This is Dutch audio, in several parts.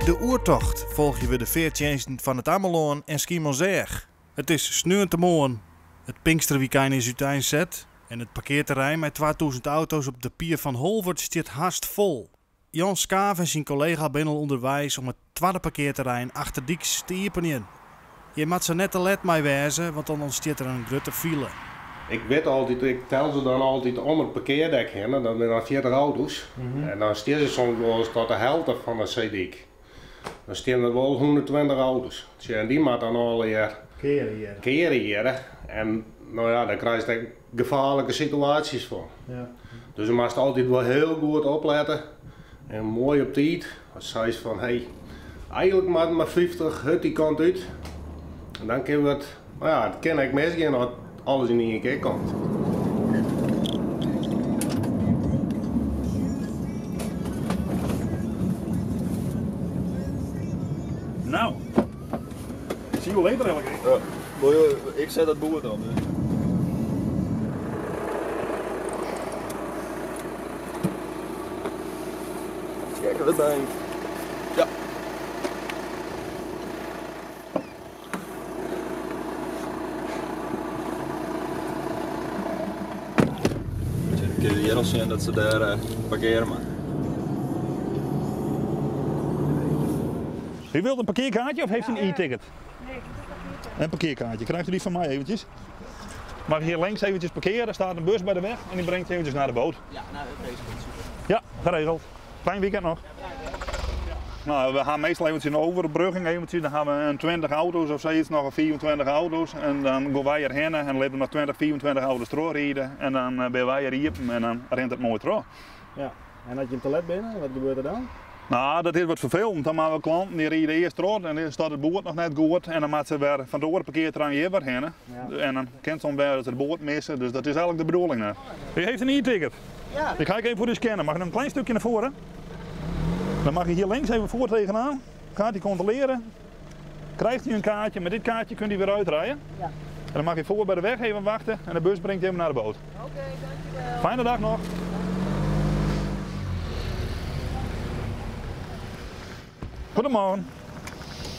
De oertocht volgen we de veertjensten van het Ameloon en Schiermonnikoog. Het is sneeuwentemoorn. Het Pinksterweekend is uiteenzet en het parkeerterrein met 2000 auto's op de pier van Holwert staat haast vol. Jan Skaaf en zijn collega zijn al onderwijs om het tweede parkeerterrein achter Dieks te openen. Je moet ze net te let mee wezen, want dan ontstaat er een grote file. Ik weet altijd, ik tel ze dan altijd om het parkeerdek heen, en dan zijn er 40 auto's. En dan staan ze soms wel eens tot de helft van de zeedik. Dan staan er wel 120 auto's. En die moet dan al keren hier. En nou ja, daar krijg je gevaarlijke situaties voor. Ja. Dus je moet altijd wel heel goed opletten. En mooi op tijd. Als je zegt van, hey, eigenlijk moet maar 50 hut die kant uit. En dan kunnen we het, nou ja, het kan ik misgaan dat alles in één keer komt. Nou, zie je wel later eigenlijk. Ja, ik zet dat boer dan. Kijk erbij. Ja. Dan kun je hier al zien dat ze daar parkeren maar. U wilt een parkeerkaartje of heeft u een e-ticket? Nee, ik heb een parkeerkaartje. Een parkeerkaartje. Krijgt u die van mij eventjes? Mag je hier links eventjes parkeren, er staat een bus bij de weg en die brengt je eventjes naar de boot. Ja, nou dat is goed. Ja, geregeld. Fijn weekend nog. Nou, we gaan meestal eventjes een overbrugging, eventjes. Dan gaan we een 20 auto's of zoiets, nog een 24 auto's. En dan gaan wij erheen en dan laten we nog 20, 24 auto's terugrijden. En dan ben wij er hier en dan rent het mooi terug. Ja, en als je hem te let bent, wat gebeurt er dan? Nou, dat is wat vervelend. Dan maken we klanten die rijden eerst terug en dan staat het boord nog net goed. En dan moeten ze weer van door het parkeerterrein hier weer heen. Ja. En dan kent soms weer dat ze het boord missen, dus dat is eigenlijk de bedoeling. Hè. U heeft een e-ticket. Ja. Ik ga even voor u scannen. Mag ik een klein stukje naar voren? Dan mag je hier links even voor tegenaan. Gaat hij controleren. Krijgt u een kaartje. Met dit kaartje kunt u weer uitrijden. Ja. En dan mag je voor bij de weg even wachten en de bus brengt je even naar de boot. Oké, dankjewel. Fijne dag nog. Goedemorgen.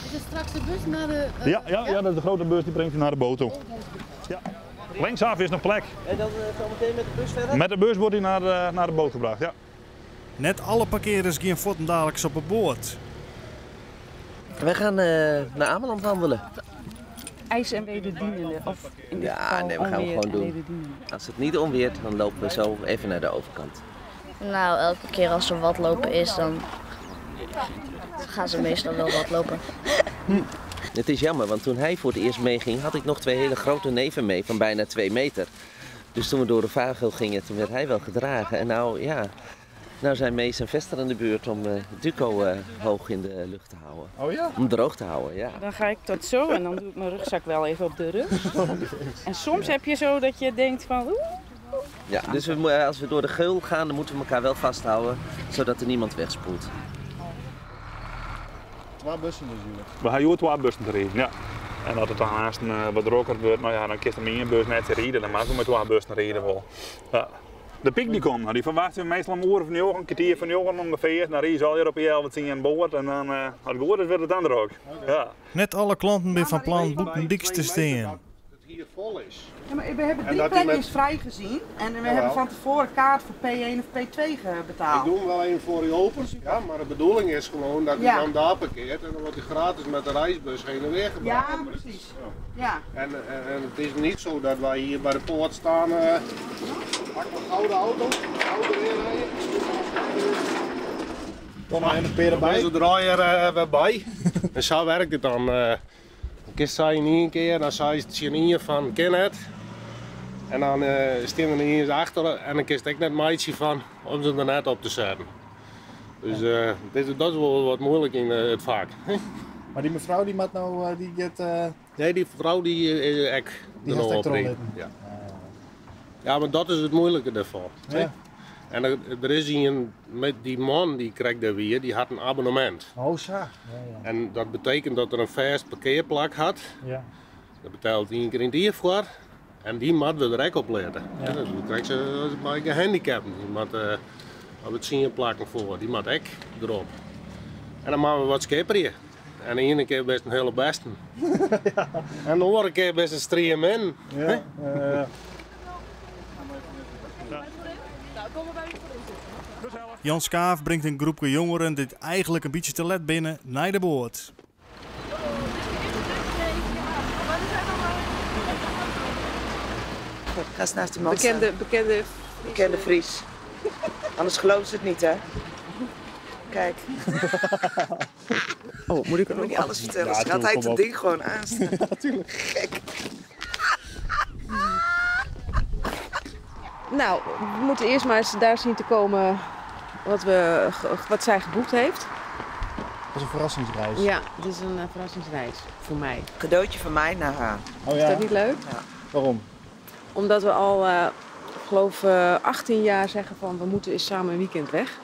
Is het straks de bus naar de... Ja, dat is de grote bus die brengt u naar de boot toe. Ja. Linksaf is nog plek. En dan zometeen met de bus verder? Met de bus wordt hij naar de boot gebracht, ja. Net alle parkeerders gaan voeten dadelijk op het boord. Wij gaan naar Ameland wandelen. IJs en wederdienende. Of in dit Ja, geval nee, we gaan onweer gewoon en doen. wederdienende. Als het niet onweert, dan lopen we zo even naar de overkant. Nou, elke keer als er wat lopen is, dan gaan ze meestal wel wat lopen. Het is jammer, want toen hij voor het eerst meeging, had ik nog 2 hele grote neven mee van bijna 2 meter. Dus toen we door de Vagel gingen, toen werd hij wel gedragen. En nou, ja, nou zijn Mees en Vester aan de beurt om Duco hoog in de lucht te houden. Oh ja? Om droog te houden, ja. Dan ga ik tot zo en dan doe ik mijn rugzak wel even op de rug. En soms heb je zo dat je denkt van... Ja, dus als we door de geul gaan, dan moeten we elkaar wel vasthouden, zodat er niemand wegspoelt. 2 bussen dus hier. We gaan hier 2 bussen te rijden, ja. En als het dan haast wat droger wordt, nou ja, dan kiest er meer een bus net te rijden, dan maken we met 2 bussen rijden wel. Ja. De piek die komt, nou, die verwachten we meestal om een uur of een kwartier van jongen ongeveer. Dan rijden ze al hier op je 11 aan boord en dan, als het goed is, wordt het dan er ook. Ja. Net alle klanten zijn van plan boeten Dieks te staan. Hier vol is. Ja, maar we hebben En 3 dat die premies vrijgezien en we hebben van tevoren kaart voor P1 of P2 betaald. Ik doe hem wel even voor u open, ja, maar de bedoeling is gewoon dat u dan daar parkeert en dan wordt u gratis met de reisbus heen en weer gebracht. Ja, precies. Ja. En het is niet zo dat wij hier bij de poort staan, pak een gouden auto, oude weerrijden. Kom maar een peer erbij. Deze draaier weer bij. En zo werkt het dan. Ik zei niet een keer, dan zei je hier van ken het. En dan staan er hier eens achter en dan kiest ik net meidje van om ze er net op te zetten. Dus dat is wel wat moeilijk in het vak. Maar die mevrouw die moet nou, die gaat... Nee, die vrouw die is ik Die er heeft nog echt op erop ja. Ja, maar dat is het moeilijke daarvan. Ja. En er is hier met die man die krijgt daar weer, die had een abonnement. Oh zo. Ja, ja. En dat betekent dat er een vast parkeerplak had. Ja. Dat betaalt 1 keer in het jaar voor. En die moet we direct opletten. Ja. Dan krijg je bij gehandicapten. Die moet op het zien plakken voor. Die moet ik erop. En dan maken we wat schipperen. En de ene keer best een hele beste. Ja. En de andere keer best een stream in. Ja. Jan Skaaf brengt een groepje jongeren dit eigenlijk een beetje te let binnen naar de boot. Ga eens naast die man staan. Bekende Fries. Anders geloven ze het niet, hè? Kijk. Oh, moet ik niet alles vertellen? Ja, gaat hij het ding gewoon aanstaan? Ja, natuurlijk. Gek. Nou, we moeten eerst maar eens daar zien te komen wat zij geboekt heeft. Dat is een verrassingsreis. Ja, het is een verrassingsreis voor mij. Cadeautje van mij naar haar. Oh, ja? Is dat niet leuk? Ja. Waarom? Omdat we al, ik geloof 18 jaar zeggen van we moeten eens samen een weekend weg.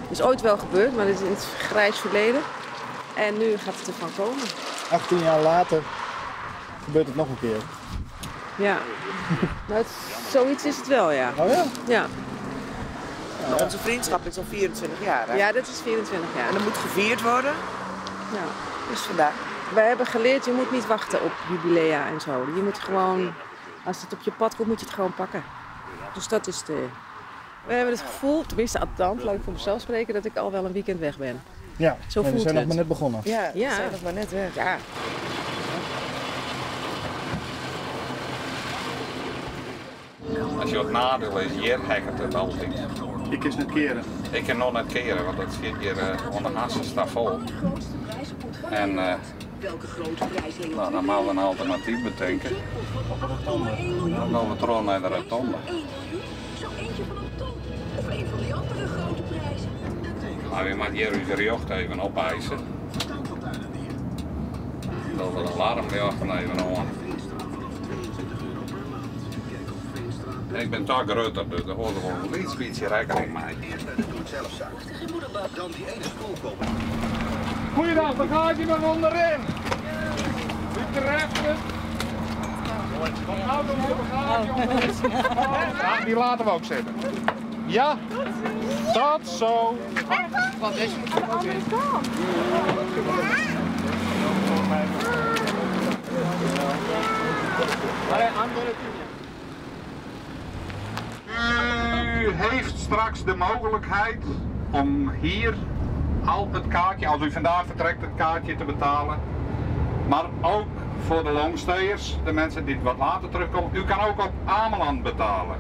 Dat is ooit wel gebeurd, maar dit is in het grijs verleden. En nu gaat het ervan komen. 18 jaar later gebeurt het nog een keer. Ja. Nou, zoiets is het wel, ja. Oh ja? Ja. Nou, onze vriendschap is al 24 jaar, hè? Ja, dat is 24 jaar. En dat moet gevierd worden. Ja. Dus vandaag. Wij hebben geleerd, je moet niet wachten op jubilea en zo. Je moet gewoon, als het op je pad komt, moet je het gewoon pakken. Dus dat is de... We hebben het gevoel, tenminste althans, laat ik voor mezelf spreken, dat ik al wel een weekend weg ben. Ja, zo voelt we zijn het. nog maar net begonnen. Ja, we zijn nog maar net weg. Ja. Als je wat nadeel is, hier hekt het altijd. Ik is net keren. Ik kan nog net keren, want het zit hier onder de hassen staat vol. En nou, dan moeten we een alternatief bedenken. Dan gaan we terug naar de rotonde. Nou, je mag hier uw jocht even opeisen. Dat we de alarmjocht even aan. En ik ben toch groter, dus daar horen we wel iets beetje rekening mee. Goeiedag, dan gaat je nog onderin. U treft het. Wat nou dan gaat je onderin? Ja, die laten we ook zitten. Ja, dat zo. Wat is het? Aan de andere kant. U heeft straks de mogelijkheid om hier al het kaartje, als u vandaag vertrekt, het kaartje te betalen. Maar ook voor de longstayers, de mensen die wat later terugkomen. U kan ook op Ameland betalen.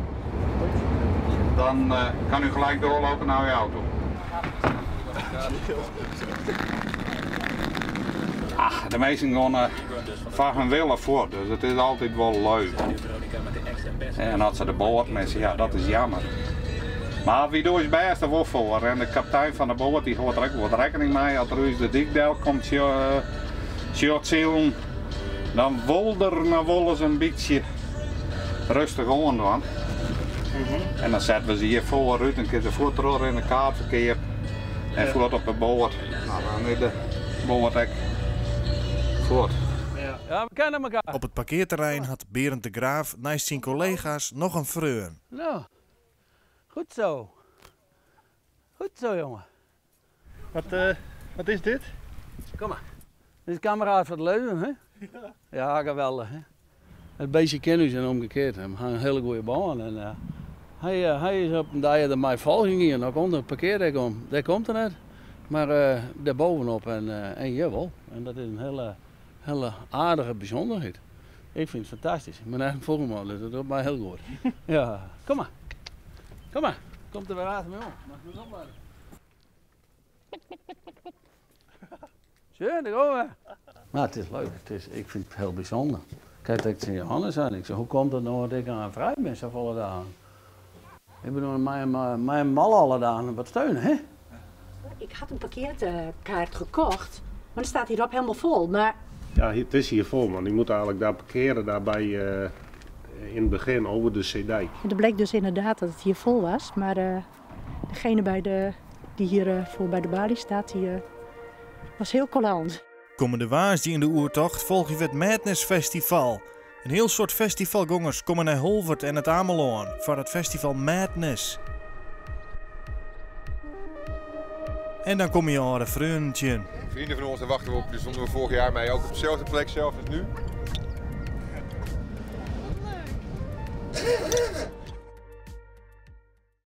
Dan kan u gelijk doorlopen naar uw auto. Ach, de meesten gaan van hun willen voor, dus het is altijd wel leuk. En als ze de boot missen, ja, dat is jammer. Maar wie doet is best er wel voor. En de kapitein van de boot die hoort er ook wat rekening mee. Als er uit de dikdel komt, zeilen, dan willen ze een beetje rustig aan doen. En dan zetten we ze hier vooruit, een keer ze voet terug in het kaartverkeer en voet op de boot. Nou, dan is de boot ook voort. Ja, we kennen elkaar. Op het parkeerterrein had Berend de Graaf naast zijn collega's nog een vreun. Nou, goed zo. Goed zo, jongen. Wat is dit? Kom maar. Dit is kameraad van het leven, hè? Ja, geweldig, hè? Het beestje kennen ze en omgekeerd. We hebben een hele goede baan. En, hij is op een dag dat mij volging hier. Dan komt een parkeerdek om. Dat komt er net. Maar daar bovenop en jawel. En dat is een hele aardige bijzonderheid. Ik vind het fantastisch. Mijn eigen volgende dus dat doet mij heel goed. Ja, kom maar. Kom maar. Komt er weer later mee om. Mag ik het opmaken? Zo, daar gaan we. Maar het is leuk. Ik vind het heel bijzonder. Kijk, dat ik tegen Johannes zei. Ik zei, hoe komt het nou dat ik aan vrij ben zo volle dagen? Ik bedoel, mijn mal alle dagen wat steunen, hè? Ik had een parkeerkaart gekocht, maar er staat hierop helemaal vol. Maar... Ja, het is hier vol, man. Je moet eigenlijk daar parkeren, daarbij in het begin over de Zeedijk. En er bleek dus inderdaad dat het hier vol was, maar degene die hier voor bij de balie staat, die was heel collant. Komende woensdag in de Oertocht volg je het Madness Festival. Een heel soort festivalgongers komen naar Holwert en het Ameloon voor het festival Madness. En dan kom je aan een vriendje. Vrienden van ons, daar wachten we op. Daar stonden we vorig jaar mee, ook op dezelfde plek zelf als nu.